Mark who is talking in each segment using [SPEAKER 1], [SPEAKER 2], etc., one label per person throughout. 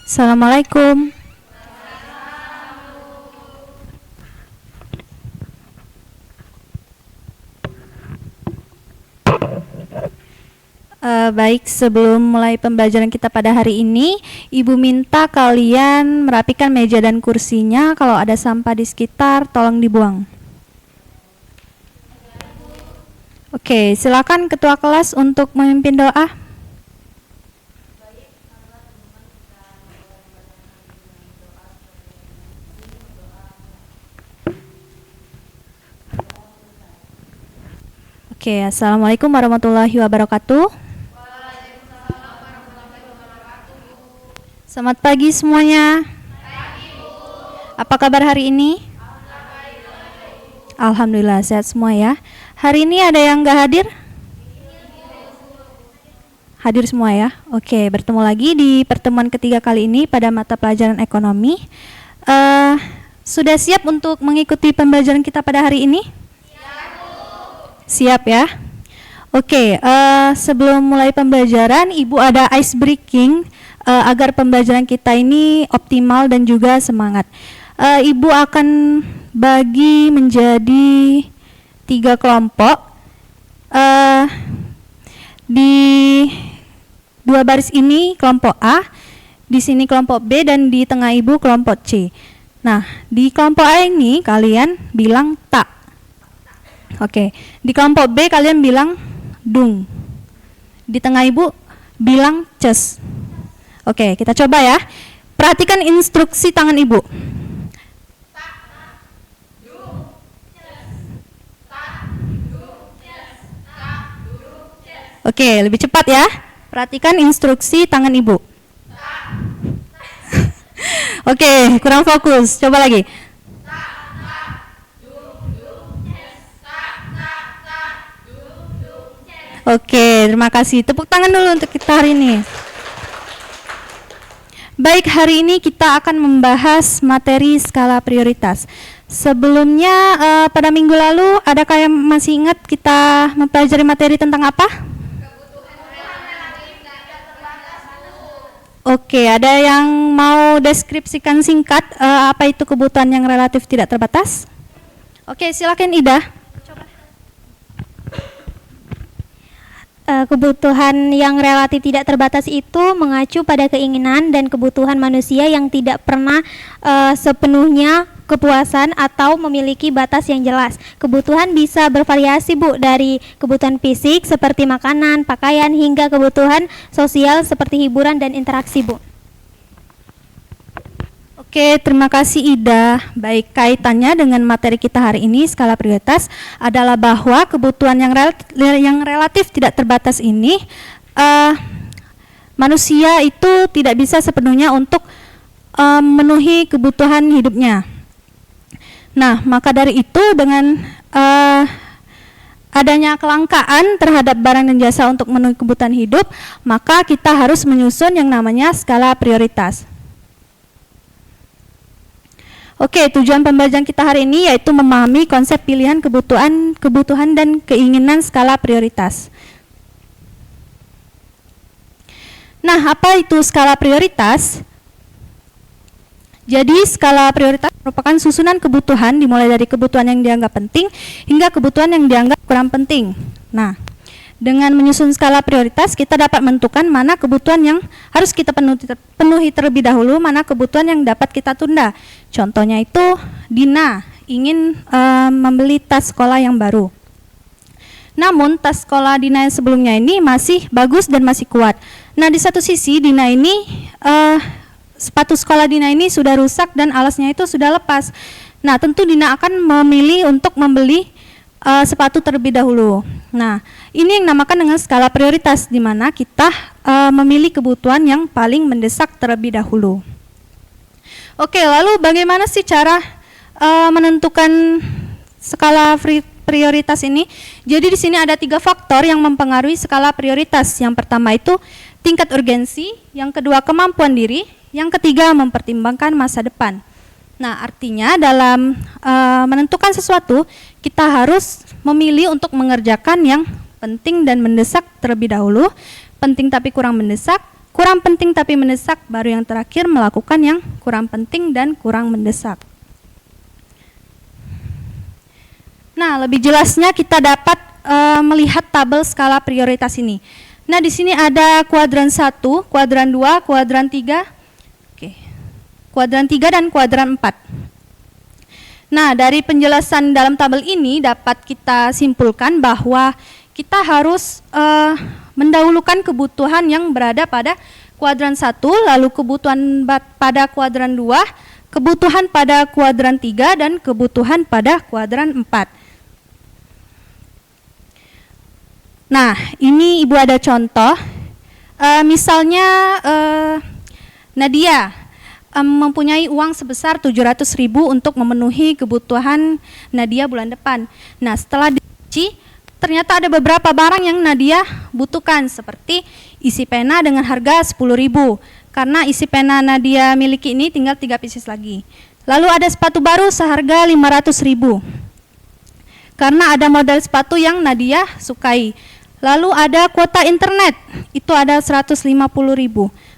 [SPEAKER 1] Assalamualaikum. Baik, sebelum mulai pembelajaran kita pada hari ini, Ibu minta kalian merapikan meja dan kursinya. Kalau ada sampah di sekitar, tolong dibuang. Oke, silakan Ketua Kelas untuk memimpin doa. Oke, Assalamualaikum warahmatullahi wabarakatuh. Selamat pagi semuanya. Apa kabar hari ini? Alhamdulillah sehat semua ya. Hari ini ada yang nggak hadir? Hadir semua ya. Oke, bertemu lagi di pertemuan ketiga kali ini pada mata pelajaran ekonomi. Sudah siap untuk mengikuti pembelajaran kita pada hari ini? Siap ya. Oke, sebelum mulai pembelajaran, Ibu ada ice breaking agar pembelajaran kita ini optimal dan juga semangat. Ibu akan bagi menjadi 3 kelompok. Di 2 baris ini kelompok A, di sini kelompok B, dan di tengah Ibu kelompok C. Nah, di kelompok A ini kalian bilang tak. Oke, di kelompok B kalian bilang dung. Di tengah Ibu bilang ces. Oke, kita coba ya. Perhatikan instruksi tangan Ibu. Oke, lebih cepat ya. Perhatikan instruksi tangan Ibu. Oke, kurang fokus. Coba lagi. Oke, terima kasih. Tepuk tangan dulu untuk kita hari ini. Baik, hari ini kita akan membahas materi skala prioritas. Sebelumnya, pada minggu lalu, adakah yang masih ingat kita mempelajari materi tentang apa? Oke, ada yang mau deskripsikan singkat apa itu kebutuhan yang relatif tidak terbatas? Oke, silakan Ida.
[SPEAKER 2] Kebutuhan yang relatif tidak terbatas itu mengacu pada keinginan dan kebutuhan manusia yang tidak pernah sepenuhnya kepuasan atau memiliki batas yang jelas. Kebutuhan bisa bervariasi, Bu, dari kebutuhan fisik seperti makanan, pakaian, hingga kebutuhan sosial seperti hiburan dan interaksi, Bu.
[SPEAKER 1] Oke, terima kasih Ida. Baik, kaitannya dengan materi kita hari ini, skala prioritas, adalah bahwa kebutuhan yang relatif tidak terbatas ini, manusia itu tidak bisa sepenuhnya untuk memenuhi kebutuhan hidupnya. Nah, maka dari itu dengan adanya kelangkaan terhadap barang dan jasa untuk memenuhi kebutuhan hidup, maka kita harus menyusun yang namanya skala prioritas. Oke, tujuan pembelajaran kita hari ini yaitu memahami konsep pilihan kebutuhan dan keinginan skala prioritas. Nah, apa itu skala prioritas? Jadi, skala prioritas merupakan susunan kebutuhan dimulai dari kebutuhan yang dianggap penting hingga kebutuhan yang dianggap kurang penting. Nah, dengan menyusun skala prioritas, kita dapat menentukan mana kebutuhan yang harus kita penuhi terlebih dahulu, mana kebutuhan yang dapat kita tunda. Contohnya itu, Dina ingin membeli tas sekolah yang baru. Namun, tas sekolah Dina yang sebelumnya ini masih bagus dan masih kuat. Nah, di satu sisi, Dina ini, sepatu sekolah Dina ini sudah rusak dan alasnya itu sudah lepas. Nah, tentu Dina akan memilih untuk membeli sepatu terlebih dahulu. Nah, ini yang namakan dengan skala prioritas, di mana kita memilih kebutuhan yang paling mendesak terlebih dahulu. Oke, lalu bagaimana sih cara menentukan skala prioritas ini? Jadi di sini ada 3 faktor yang mempengaruhi skala prioritas. Yang pertama itu tingkat urgensi, yang kedua kemampuan diri, yang ketiga mempertimbangkan masa depan. Nah, artinya dalam menentukan sesuatu, kita harus memilih untuk mengerjakan yang penting dan mendesak terlebih dahulu, penting tapi kurang mendesak, kurang penting tapi mendesak, baru yang terakhir melakukan yang kurang penting dan kurang mendesak. Nah, lebih jelasnya kita dapat melihat tabel skala prioritas ini. Nah, di sini ada kuadran 1, kuadran 2, kuadran 3. Oke. Kuadran 3 dan kuadran 4. Nah, dari penjelasan dalam tabel ini dapat kita simpulkan bahwa kita harus mendahulukan kebutuhan yang berada pada kuadran 1, lalu kebutuhan pada kuadran 2, kebutuhan pada kuadran 3, dan kebutuhan pada kuadran 4. Nah, ini Ibu ada contoh. Misalnya Nadia mempunyai uang sebesar 700.000 untuk memenuhi kebutuhan Nadia bulan depan. Nah, setelah dirinci, ternyata ada beberapa barang yang Nadia butuhkan, seperti isi pena dengan harga 10.000. Karena isi pena Nadia miliki ini tinggal 3 pieces lagi. Lalu ada sepatu baru seharga 500.000. Karena ada model sepatu yang Nadia sukai. Lalu ada kuota internet, itu ada 150.000.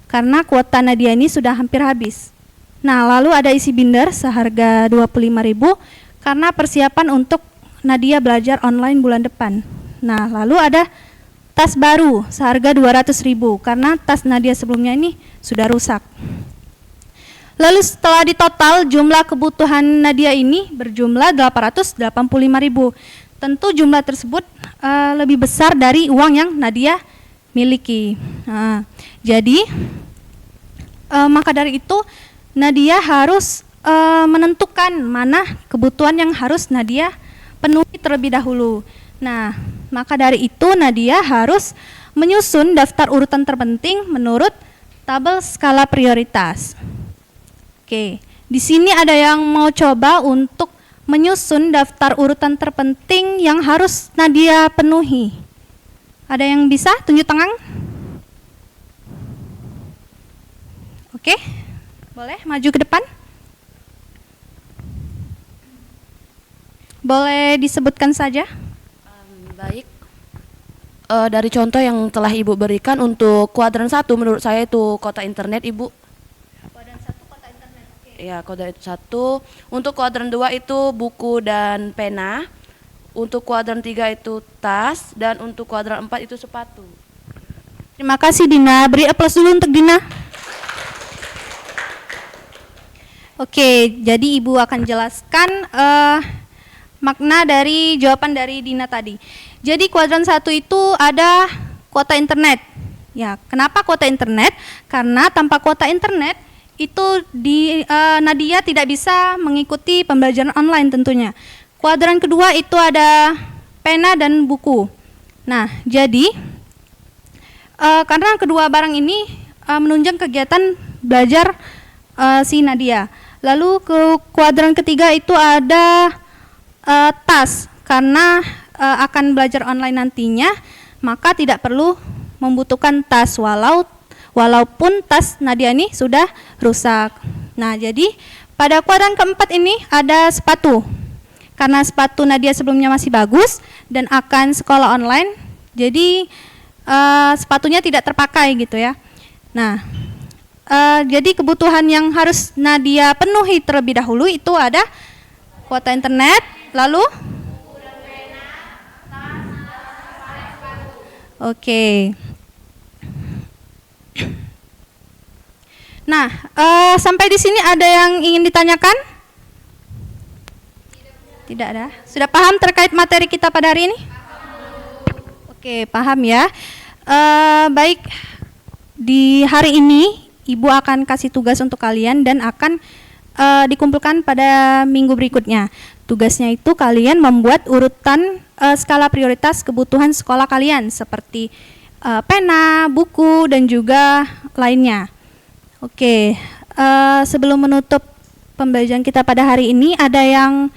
[SPEAKER 1] Karena kuota Nadia ini sudah hampir habis. Nah, lalu ada isi binder seharga 25.000 karena persiapan untuk Nadia belajar online bulan depan. Nah, lalu ada tas baru seharga 200.000 karena tas Nadia sebelumnya ini sudah rusak. Lalu setelah ditotal jumlah kebutuhan Nadia ini berjumlah 885.000. Tentu jumlah tersebut lebih besar dari uang yang Nadia miliki. Jadi maka dari itu Nadia harus menentukan mana kebutuhan yang harus Nadia penuhi terlebih dahulu. Nah, maka dari itu Nadia harus menyusun daftar urutan terpenting menurut tabel skala prioritas. Oke, di sini ada yang mau coba untuk menyusun daftar urutan terpenting yang harus Nadia penuhi. Ada yang bisa tunjuk tangan? Oke, boleh maju ke depan. Boleh disebutkan saja?
[SPEAKER 3] Baik. Dari contoh yang telah Ibu berikan untuk kuadran 1 menurut saya itu kuota internet, Ibu.
[SPEAKER 1] Kuadran 1 kuota internet. Oke.
[SPEAKER 3] Ya, kuadran 1. Untuk kuadran 2 itu buku dan pena. Untuk kuadran 3 itu tas, dan untuk kuadran 4 itu sepatu.
[SPEAKER 1] Terima kasih Dina. Beri aplaus dulu untuk Dina. Oke, jadi Ibu akan jelaskan makna dari jawaban dari Dina tadi. Jadi kuadran 1 itu ada kuota internet. Ya, kenapa kuota internet? Karena tanpa kuota internet itu Nadia tidak bisa mengikuti pembelajaran online tentunya. Kuadran kedua itu ada pena dan buku. Nah, jadi karena kedua barang ini menunjang kegiatan belajar si Nadia. Lalu ke kuadran ketiga itu ada tas, karena akan belajar online nantinya, maka tidak perlu membutuhkan tas walaupun tas Nadia ini sudah rusak. Nah, jadi pada kuadran keempat ini ada sepatu. Karena sepatu Nadia sebelumnya masih bagus dan akan sekolah online, jadi sepatunya tidak terpakai gitu ya. Nah, jadi kebutuhan yang harus Nadia penuhi terlebih dahulu itu ada kuota internet, lalu oke. Nah, sampai di sini ada yang ingin ditanyakan? Tidak ada. Sudah paham terkait materi kita pada hari ini? Oke, paham ya. Baik, di hari ini Ibu akan kasih tugas untuk kalian dan akan dikumpulkan pada minggu berikutnya. Tugasnya itu kalian membuat urutan skala prioritas kebutuhan sekolah kalian seperti pena, buku, dan juga lainnya. Oke, sebelum menutup pembelajaran kita pada hari ini, ada yang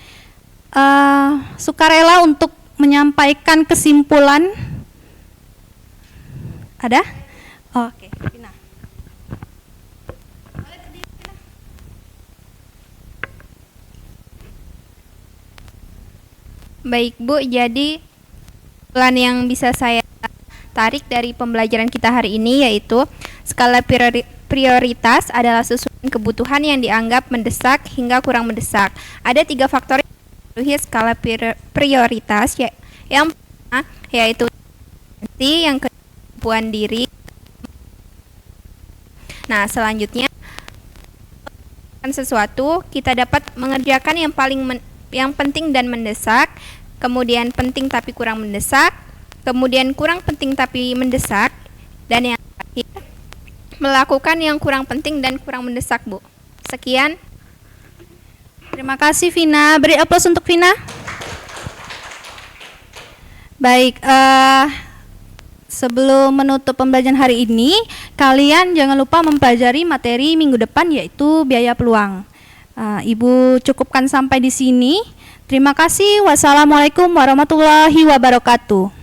[SPEAKER 1] sukarela untuk menyampaikan kesimpulan? Ada? Oke, Dina.
[SPEAKER 4] Baik Bu, jadi plan yang bisa saya tarik dari pembelajaran kita hari ini yaitu Skala prioritas adalah susunan kebutuhan yang dianggap mendesak hingga kurang mendesak. Ada 3 faktor yang mempengaruhi skala prioritas, yang pertama yaitu yang kedua kemampuan diri. Nah, selanjutnya sesuatu kita dapat mengerjakan yang penting dan mendesak, kemudian penting tapi kurang mendesak, kemudian kurang penting tapi mendesak, dan yang terakhir melakukan yang kurang penting dan kurang mendesak, Bu. Sekian.
[SPEAKER 1] Terima kasih Vina. Beri aplaus untuk Vina. Baik, sebelum menutup pembelajaran hari ini, kalian jangan lupa mempelajari materi minggu depan yaitu biaya peluang. Ibu cukupkan sampai di sini. Terima kasih. Wassalamualaikum warahmatullahi wabarakatuh.